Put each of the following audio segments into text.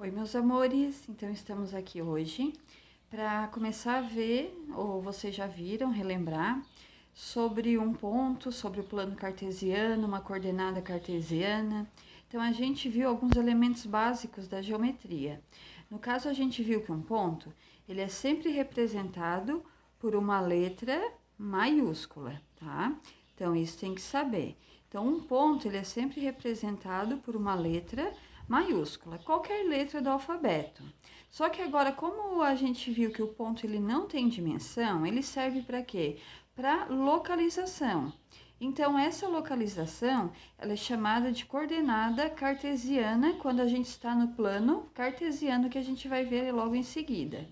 Oi, meus amores. Então, estamos aqui hoje para começar a ver, ou vocês já viram, relembrar, sobre um ponto, sobre o plano cartesiano, uma coordenada cartesiana. Então, a gente viu alguns elementos básicos da geometria. No caso, a gente viu que um ponto, ele é sempre representado por uma letra maiúscula, tá? Então, isso tem que saber. Então, um ponto, ele é sempre representado por uma letra maiúscula, qualquer letra do alfabeto. Só que agora, como a gente viu que o ponto ele não tem dimensão, ele serve para quê? Para localização. Então, essa localização, ela é chamada de coordenada cartesiana quando a gente está no plano cartesiano, que a gente vai ver logo em seguida.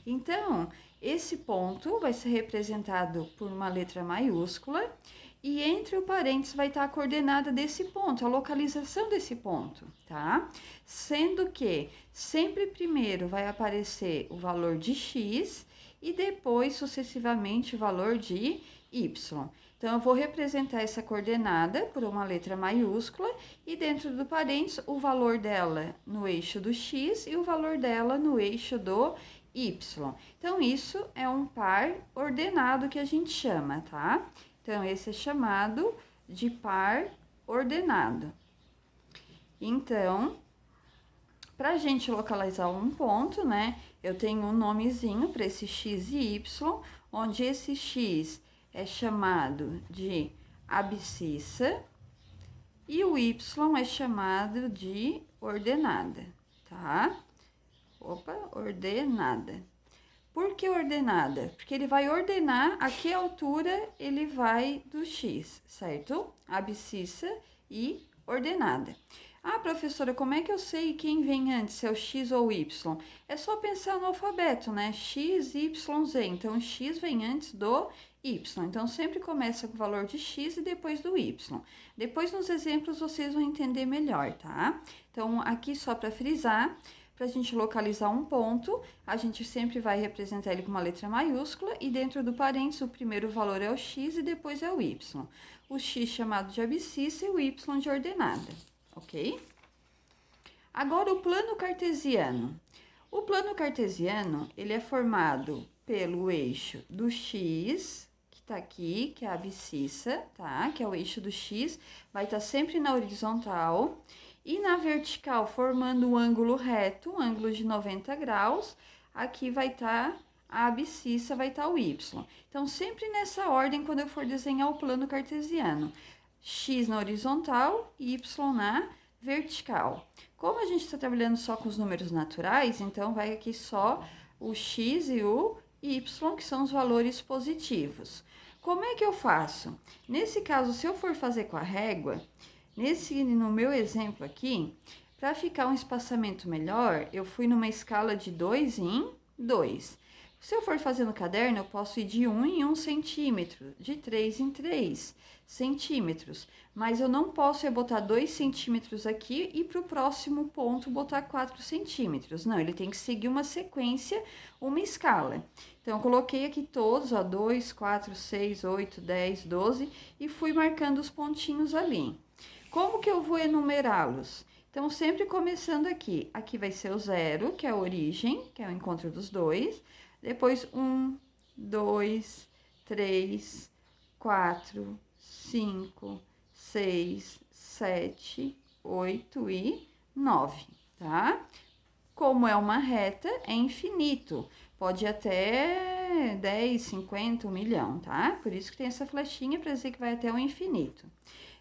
Então, esse ponto vai ser representado por uma letra maiúscula e entre o parênteses vai estar a coordenada desse ponto, a localização desse ponto, tá? Sendo que sempre primeiro vai aparecer o valor de x e depois sucessivamente o valor de y. Então, eu vou representar essa coordenada por uma letra maiúscula e dentro do parênteses o valor dela no eixo do x e o valor dela no eixo do y. Então, isso é um par ordenado que a gente chama, tá? Então, esse é chamado de par ordenado. Então, para a gente localizar um ponto, né? Eu tenho um nomezinho para esse x e y, onde esse x é chamado de abscissa e o y é chamado de ordenada, tá? Opa, ordenada. Por que ordenada? Porque ele vai ordenar a que altura ele vai do x, certo? Abscissa e ordenada. Ah, professora, como é que eu sei quem vem antes, se é o x ou o y? É só pensar no alfabeto, né? X, Y, Z. Então, o x vem antes do y. Então, sempre começa com o valor de x e depois do y. Depois, nos exemplos, vocês vão entender melhor, tá? Então, aqui só para frisar, para a gente localizar um ponto, a gente sempre vai representar ele com uma letra maiúscula e dentro do parênteses o primeiro valor é o x e depois é o y. O x chamado de abscissa e o y de ordenada, ok? Agora, o plano cartesiano. O plano cartesiano, ele é formado pelo eixo do x, que está aqui, que é a abscissa, tá? Que é o eixo do x, vai estar sempre na horizontal. E na vertical, formando um ângulo reto, um ângulo de 90 graus, aqui vai estar a abscissa, vai estar o y. Então, sempre nessa ordem, quando eu for desenhar o plano cartesiano. X na horizontal e y na vertical. Como a gente está trabalhando só com os números naturais, então vai aqui só o x e o y, que são os valores positivos. Como é que eu faço? Nesse caso, se eu for fazer com a régua, no meu exemplo aqui, para ficar um espaçamento melhor, eu fui numa escala de 2 em 2. Se eu for fazer no caderno, eu posso ir de 1 em 1 centímetro, de 3 em 3 centímetros. Mas eu não posso botar 2 centímetros aqui e para o próximo ponto botar 4 centímetros. Não, ele tem que seguir uma sequência, uma escala. Então, eu coloquei aqui todos, ó, 2, 4, 6, 8, 10, 12 e fui marcando os pontinhos ali. Como que eu vou enumerá-los? Então, sempre começando aqui. Aqui vai ser o 0, que é a origem, que é o encontro dos dois. Depois, 1, 2, 3, 4, 5, 6, 7, 8 e 9, tá? Como é uma reta, é infinito. Pode ir até 10, 50, 1 milhão, tá? Por isso que tem essa flechinha para dizer que vai até o infinito.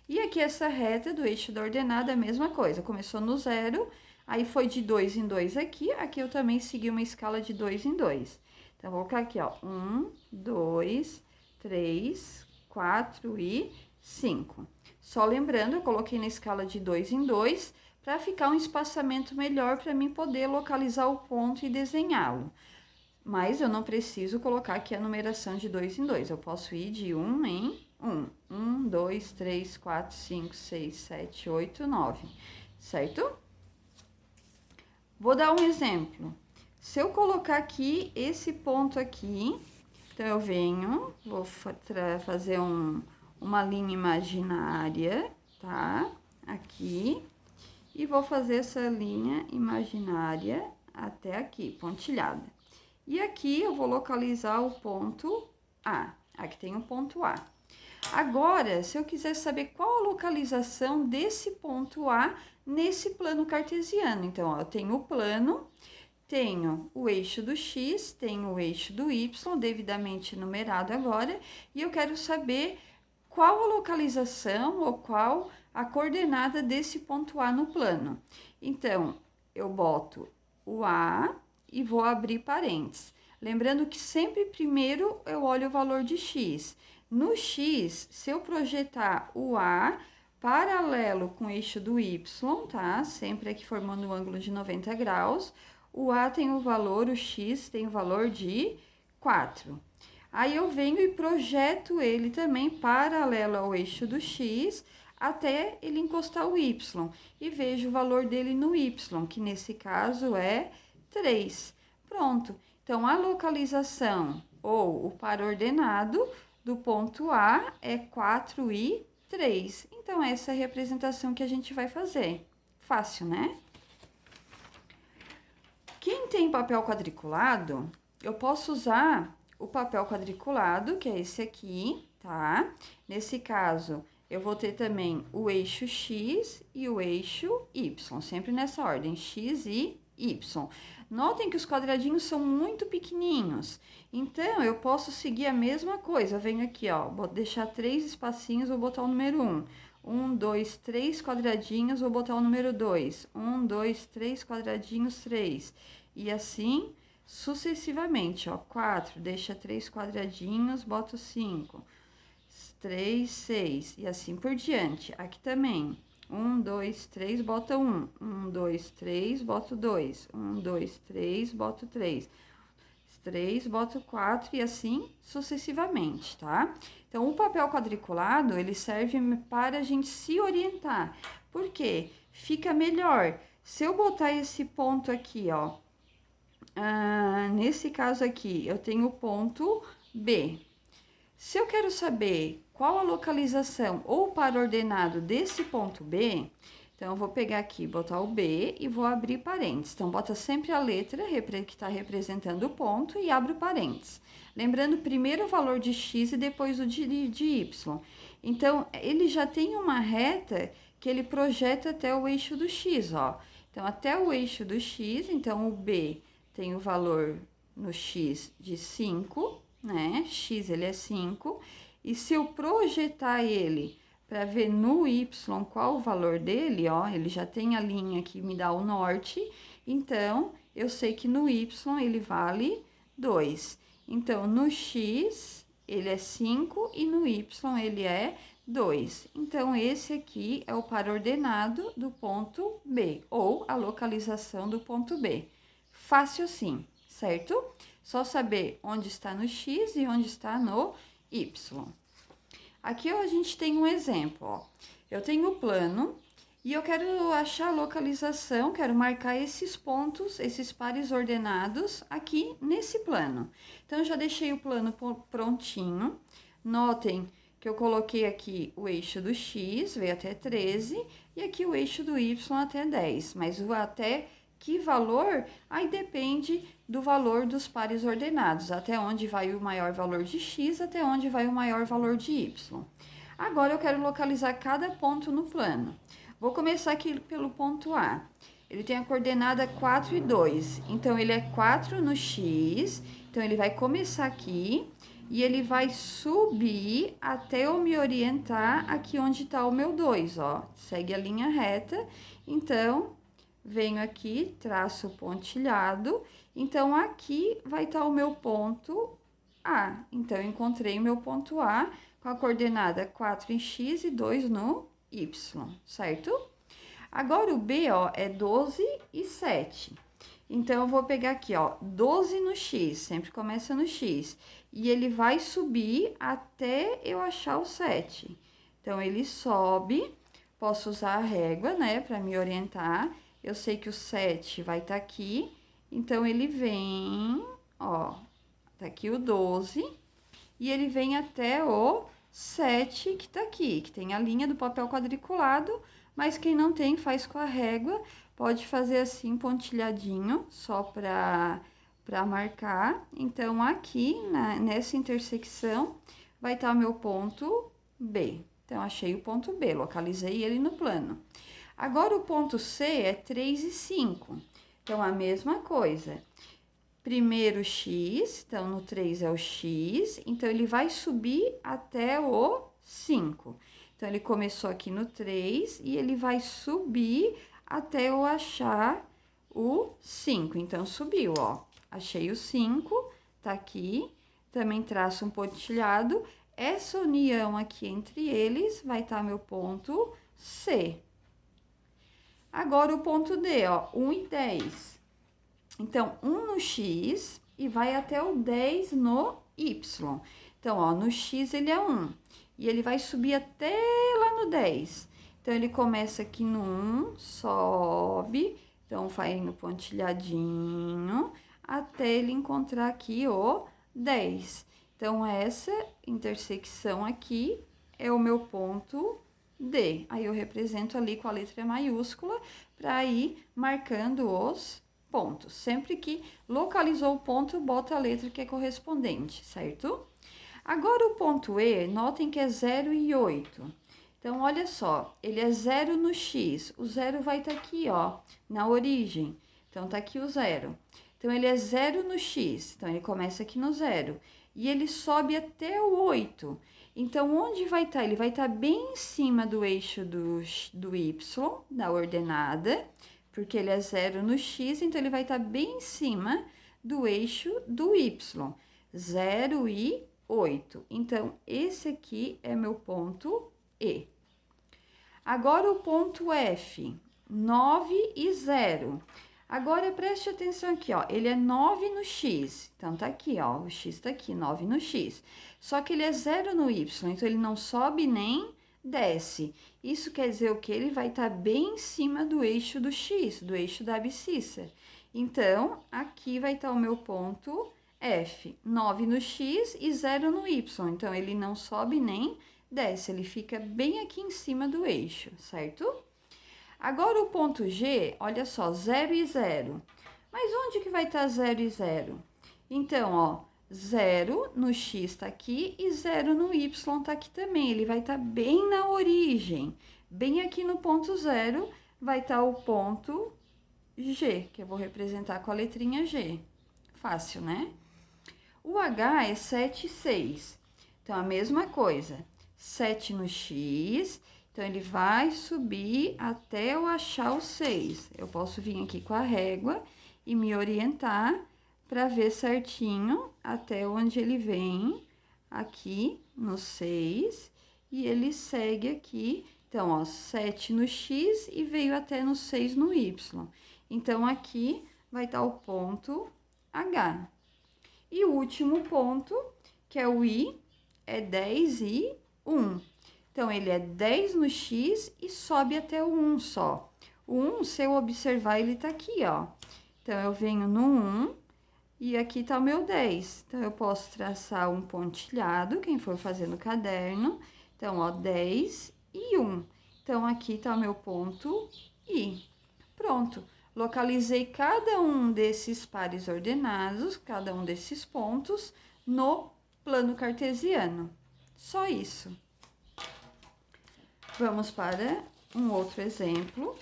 E aqui essa reta do eixo da ordenada é a mesma coisa. Começou no 0, aí foi de 2 em 2 aqui. Aqui eu também segui uma escala de 2 em 2. Então, vou colocar aqui, ó. 1, 2, 3, 4 e 5. Só lembrando, eu coloquei na escala de 2 em 2 para ficar um espaçamento melhor para mim poder localizar o ponto e desenhá-lo. Mas eu não preciso colocar aqui a numeração de 2 em 2. Eu posso ir de 1 em 1. 1, 2, 3, 4, 5, 6, 7, 8, 9. Certo? Vou dar um exemplo. Se eu colocar aqui esse ponto aqui, então eu venho, vou fazer uma linha imaginária, tá? Aqui. e vou fazer essa linha imaginária até aqui, pontilhada. E aqui eu vou localizar o ponto A. Aqui tem o ponto A. Agora, se eu quiser saber qual a localização desse ponto A nesse plano cartesiano, então, ó, eu tenho o plano, tenho o eixo do X, tenho o eixo do Y, devidamente numerado agora, e eu quero saber qual a localização ou qual a coordenada desse ponto A no plano. Então, eu boto o A e vou abrir parênteses. Lembrando que sempre primeiro eu olho o valor de X. No X, se eu projetar o A paralelo com o eixo do Y, tá? Sempre aqui formando um ângulo de 90 graus, o A tem o valor, o X tem o valor de 4. Aí eu venho e projeto ele também paralelo ao eixo do X, até ele encostar o Y. E vejo o valor dele no Y, que nesse caso é 3. Pronto. Então, a localização ou o par ordenado do ponto A é 4 e 3. Então, essa é a representação que a gente vai fazer. Fácil, né? Quem tem papel quadriculado, eu posso usar o papel quadriculado, que é esse aqui, tá? Nesse caso, eu vou ter também o eixo X e o eixo Y, sempre nessa ordem, X e Y. Notem que os quadradinhos são muito pequenininhos, então eu posso seguir a mesma coisa. Eu venho aqui, ó, vou deixar 3 espacinhos, vou botar o número 1. 1, 2, 3 quadradinhos, vou botar o número 2. 1, 2, 3 quadradinhos, 3. E assim sucessivamente, ó. 4, deixa 3 quadradinhos, boto 5. 3, 6. E assim por diante. Aqui também. 1, 2, 3, bota 1. 1, 2, 3, boto 2. 1, 2, 3, boto 3. 3, boto 4 e assim sucessivamente, tá? Então, o papel quadriculado, ele serve para a gente se orientar. Por quê? Fica melhor. Se eu botar esse ponto aqui, ó, nesse caso aqui, eu tenho o ponto B. Se eu quero saber qual a localização ou o par ordenado desse ponto B, então eu vou pegar aqui, botar o B e vou abrir parênteses. Então, bota sempre a letra que está representando o ponto e abre parênteses. Lembrando primeiro o valor de X e depois o de Y. Então, ele já tem uma reta que ele projeta até o eixo do X, ó. Então, até o eixo do X, então o B tem o valor no X de 5, né? X ele é 5. E se eu projetar ele para ver no Y qual o valor dele, ó, ele já tem a linha que me dá o norte, então eu sei que no Y ele vale 2. Então, no X ele é 5 e no Y ele é 2. Então, esse aqui é o par ordenado do ponto B, ou a localização do ponto B. Fácil sim, certo? Só saber onde está no X e onde está no Y. Aqui a gente tem um exemplo, ó. Eu tenho o plano e eu quero achar a localização, quero marcar esses pontos, esses pares ordenados aqui nesse plano. Então, eu já deixei o plano prontinho. Notem que eu coloquei aqui o eixo do X, veio até 13, e aqui o eixo do Y até 10. Mas o até que valor? Aí depende do valor dos pares ordenados, até onde vai o maior valor de X, até onde vai o maior valor de Y. Agora, eu quero localizar cada ponto no plano. Vou começar aqui pelo ponto A. Ele tem a coordenada 4 e 2, então ele é 4 no X, então ele vai começar aqui e ele vai subir até eu me orientar aqui onde está o meu 2, ó. Segue a linha reta, então venho aqui, traço o pontilhado, então aqui vai estar o meu ponto A. Então, eu encontrei o meu ponto A com a coordenada 4 em X e 2 no Y, certo? Agora, o B, ó, é 12 e 7. Então, eu vou pegar aqui, ó, 12 no X, sempre começa no X. E ele vai subir até eu achar o 7. Então, ele sobe, posso usar a régua, né, para me orientar. Eu sei que o 7 vai estar aqui, então ele vem, ó, tá aqui o 12, e ele vem até o 7 que tá aqui, que tem a linha do papel quadriculado, mas quem não tem, faz com a régua, pode fazer assim, pontilhadinho, só para marcar. Então, aqui, nessa intersecção, vai estar o meu ponto B. Então, achei o ponto B, localizei ele no plano. Agora, o ponto C é 3 e 5. Então, a mesma coisa. Primeiro X, então, no 3 é o X. Então, ele vai subir até o 5. Então, ele começou aqui no 3 e ele vai subir até eu achar o 5. Então, subiu, ó. Achei o 5, tá aqui. Também traço um pontilhado. Essa união aqui entre eles vai estar meu ponto C. Agora, o ponto D, ó, 1 e 10. Então, 1 no X e vai até o 10 no Y. Então, ó, no X ele é 1 e ele vai subir até lá no 10. Então, ele começa aqui no 1, sobe, então vai no pontilhadinho até ele encontrar aqui o 10. Então, essa intersecção aqui é o meu ponto D. Aí, eu represento ali com a letra maiúscula para ir marcando os pontos. Sempre que localizou o ponto, bota a letra que é correspondente, certo? Agora, o ponto E, notem que é 0 e 8. Então, olha só, ele é 0 no X. O 0 vai estar aqui, ó, na origem. Então, tá aqui o 0. Então, ele é 0 no X. Então, ele começa aqui no 0. E ele sobe até o 8. Então, onde vai estar? Ele vai estar bem em cima do eixo do Y, da ordenada, porque ele é 0 no X, então ele vai estar bem em cima do eixo do Y. 0 e 8. Então, esse aqui é meu ponto E. Agora, o ponto F, 9 e 0. Agora, preste atenção aqui, ó, ele é 9 no X, então tá aqui, ó, o X tá aqui, 9 no X. Só que ele é 0 no Y, então ele não sobe nem desce. Isso quer dizer o que? Ele vai estar bem em cima do eixo do X, do eixo da abscissa. Então, aqui vai estar o meu ponto F, 9 no X e 0 no Y. Então, ele não sobe nem desce, ele fica bem aqui em cima do eixo, certo? Agora, o ponto G, olha só, 0 e 0. Mas onde que vai estar 0 e 0? Então, ó, 0 no X tá aqui e 0 no Y tá aqui também. Ele vai estar bem na origem. Bem aqui no ponto 0 vai estar o ponto G, que eu vou representar com a letrinha G. Fácil, né? O H é 7 e 6. Então, a mesma coisa. 7 no X, então ele vai subir até eu achar o 6. Eu posso vir aqui com a régua e me orientar para ver certinho até onde ele vem, aqui no 6, e ele segue aqui. Então, ó, 7 no X e veio até no 6 no Y. Então, aqui vai estar o ponto H. E o último ponto, que é o I, é 10 e 1. Então, ele é 10 no X e sobe até o 1 só. O 1, se eu observar, ele tá aqui, ó. Então, eu venho no 1 e aqui tá o meu 10. Então, eu posso traçar um pontilhado, quem for fazer no caderno. Então, ó, 10 e 1. Então, aqui tá o meu ponto I. Pronto. Localizei cada um desses pares ordenados, cada um desses pontos, no plano cartesiano. Só isso. Vamos para um outro exemplo.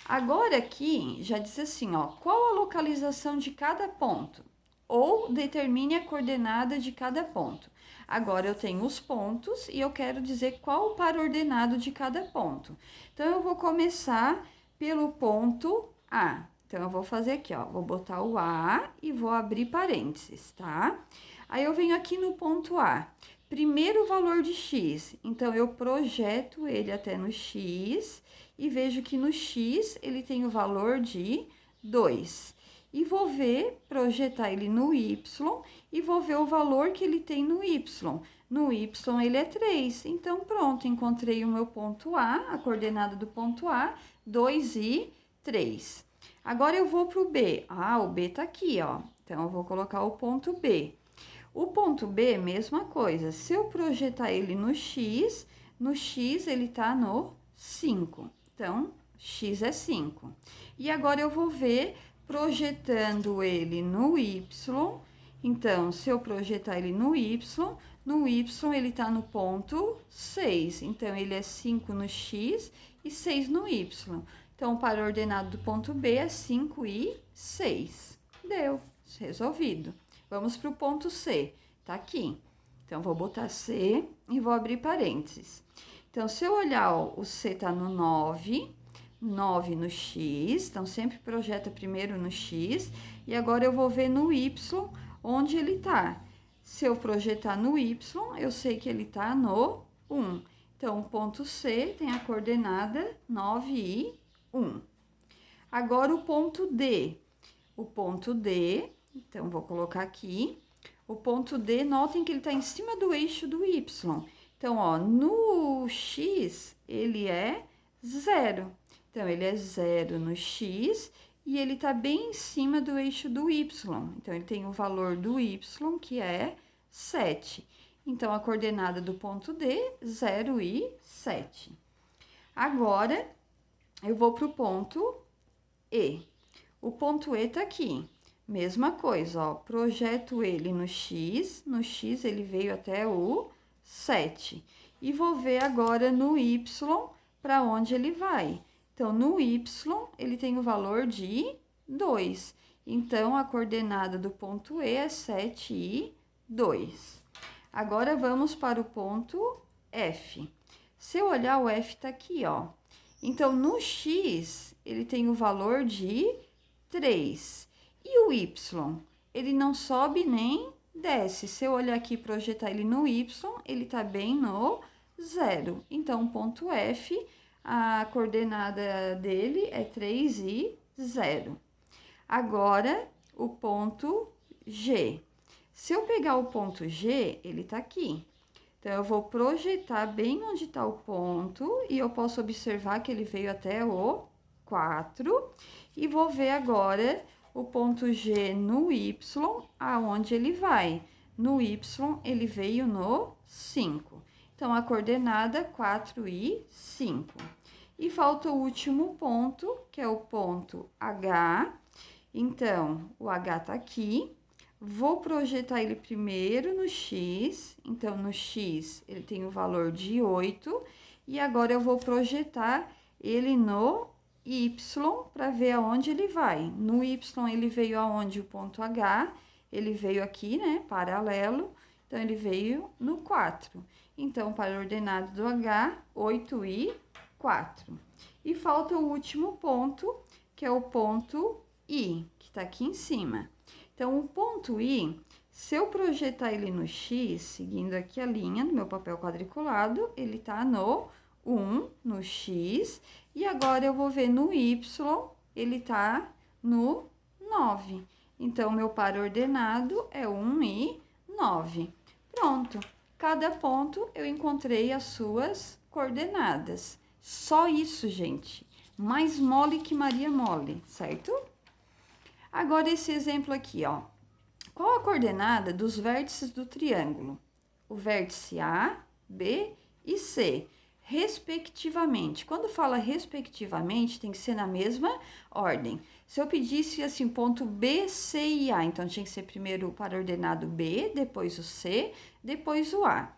Agora aqui já diz assim, ó, qual a localização de cada ponto? Ou determine a coordenada de cada ponto. Agora eu tenho os pontos e eu quero dizer qual o par ordenado de cada ponto. Então, eu vou começar pelo ponto A. Então, eu vou fazer aqui, ó, vou botar o A e vou abrir parênteses, tá? Aí, eu venho aqui no ponto A. Primeiro valor de X, então, eu projeto ele até no X e vejo que no X ele tem o valor de 2. E vou ver, projetar ele no Y e vou ver o valor que ele tem no Y. No Y ele é 3, então pronto, encontrei o meu ponto A, a coordenada do ponto A, 2 e 3. Agora eu vou para o B. Ah, o B tá aqui, ó. Então, eu vou colocar o ponto B. O ponto B, mesma coisa. Se eu projetar ele no X ele tá no 5. Então, x é 5. E agora eu vou ver projetando ele no y. Então, se eu projetar ele no y ele está no ponto 6. Então, ele é 5 no x e 6 no y. Então, o par ordenado do ponto B é 5 e 6. Deu, resolvido. Vamos para o ponto C, tá aqui. Então, vou botar C e vou abrir parênteses. Então, se eu olhar, ó, o C está no 9 no x, então sempre projeta primeiro no x, e agora eu vou ver no y onde ele tá. Se eu projetar no y, eu sei que ele tá no 1. Então, o ponto C tem a coordenada 9 e 1. Agora, o ponto D. O ponto D, então, vou colocar aqui. O ponto D, notem que ele tá em cima do eixo do y. Então, ó, no x, ele é 0. Então, ele é 0 no x e ele tá bem em cima do eixo do y. Então, ele tem o valor do y, que é 7. Então, a coordenada do ponto D, 0 e 7. Agora, eu vou para o ponto E. O ponto E tá aqui. Mesma coisa, ó, projeto ele no x ele veio até o 7. E vou ver agora no y para onde ele vai. Então, no y, ele tem o valor de 2. Então, a coordenada do ponto E é 7 e 2. Agora, vamos para o ponto F. Se eu olhar, o F tá aqui, ó. Então, no x, ele tem o valor de 3. E o y? Ele não sobe nem desce. Se eu olhar aqui e projetar ele no y, ele tá bem no 0. Então, o ponto F, a coordenada dele é 3 e 0. Agora, o ponto G. Se eu pegar o ponto G, ele tá aqui. Então, eu vou projetar bem onde está o ponto e eu posso observar que ele veio até o 4. E vou ver agora o ponto G no y, aonde ele vai. No y, ele veio no 5. Então, a coordenada 4 e 5. E falta o último ponto, que é o ponto H. Então, o H tá aqui. Vou projetar ele primeiro no x. Então, no x, ele tem o valor de 8. E agora, eu vou projetar ele no y para ver aonde ele vai. No y, ele veio aonde o ponto H. Ele veio aqui, né, paralelo. Então, ele veio no 4. Então, para o ordenado do H, 8 e 4. E falta o último ponto, que é o ponto I, que tá aqui em cima. Então, o ponto I, se eu projetar ele no x, seguindo aqui a linha do meu papel quadriculado, ele tá no 1, no x. E agora, eu vou ver no y, ele tá no 9. Então, meu par ordenado é 1 e 9. Pronto. Cada ponto, eu encontrei as suas coordenadas. Só isso, gente. Mais mole que Maria mole, certo? Agora, esse exemplo aqui, ó. Qual a coordenada dos vértices do triângulo? O vértice A, B e C, respectivamente. Quando fala respectivamente, tem que ser na mesma ordem. Se eu pedisse, assim, ponto B, C e A, então tinha que ser primeiro para o ordenado B, depois o C, depois o A.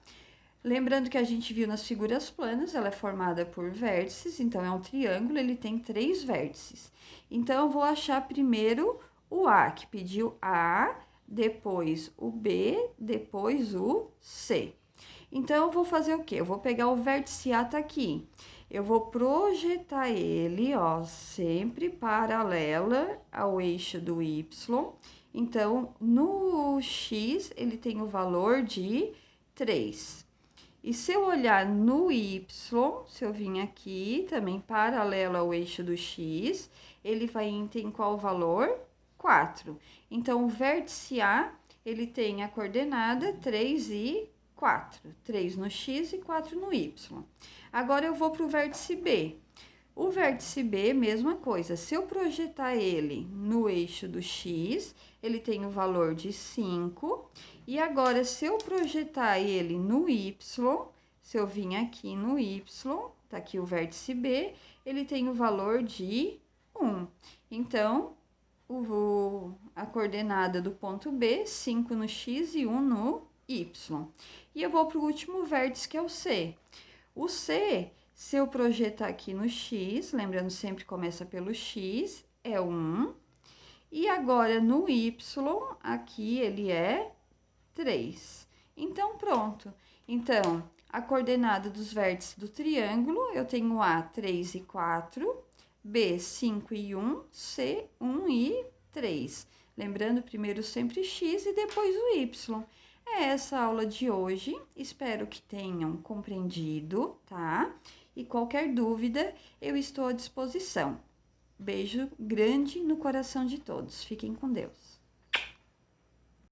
Lembrando que a gente viu nas figuras planas, ela é formada por vértices, então é um triângulo, ele tem 3 vértices. Então, eu vou achar primeiro o A, que pediu A, depois o B, depois o C. Então, eu vou fazer o quê? Eu vou pegar o vértice A, tá aqui. Eu vou projetar ele, ó, sempre paralela ao eixo do Y. Então, no X, ele tem o valor de 3. E se eu olhar no Y, se eu vir aqui, também paralelo ao eixo do X, ele vai ter qual valor? 4. Então, o vértice A, ele tem a coordenada 3 e 4. 3 no X e 4 no Y. Agora, eu vou para o vértice B. O vértice B, mesma coisa. Se eu projetar ele no eixo do X, ele tem o valor de 5. E agora, se eu projetar ele no Y, se eu vir aqui no Y, tá aqui o vértice B, ele tem o valor de 1. Então, a coordenada do ponto B, 5 no x e 1 no y. E eu vou para o último vértice, que é o C. O C, se eu projetar aqui no x, lembrando sempre começa pelo x, é 1. E agora no y, aqui ele é 3. Então, pronto. Então, a coordenada dos vértices do triângulo, eu tenho A, 3 e 4, B, 5 e 1, C, 1 e 3. Lembrando primeiro sempre x e depois o y. É essa a aula de hoje, espero que tenham compreendido, tá? E qualquer dúvida, eu estou à disposição. Beijo grande no coração de todos. Fiquem com Deus.